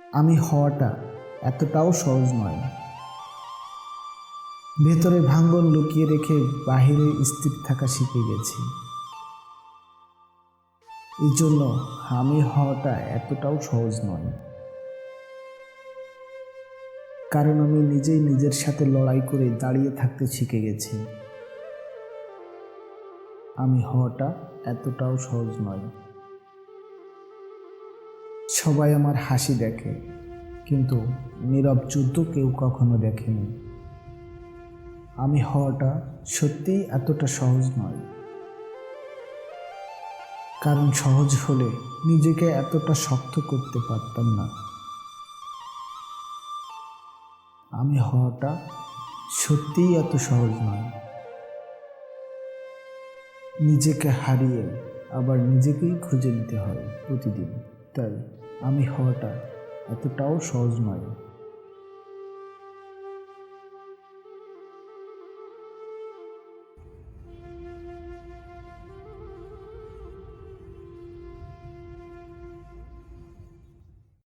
আমি হওয়াটা এতটাও সহজ নয়। ভেতরে ভাঙ্গন লুকিয়ে রেখে বাহিরে স্থির থাকা শিখে গেছি। এই জন্য আমি হওয়াটা এতটাও সহজ নয়, কারণ আমি নিজেই নিজের সাথে লড়াই করে দাঁড়িয়ে থাকতে শিখে গেছি। আমি হওয়াটা এতটাও সহজ নয়। সবাই আমার হাসি দেখে, কিন্তু নীরব যুদ্ধ কেউ কখনো দেখেনি। আমি হওয়াটা সত্যিই এতটা সহজ নয়, কারণ সহজ হলে নিজেকে এতটা শক্ত করতে পারতাম না। আমি হওয়াটা সত্যিই এত সহজ নয়। নিজেকে হারিয়ে আবার নিজেকেই খুঁজে নিতে হয় প্রতিদিন। তাই আমি হওয়াটা এতটাও সহজ নয়।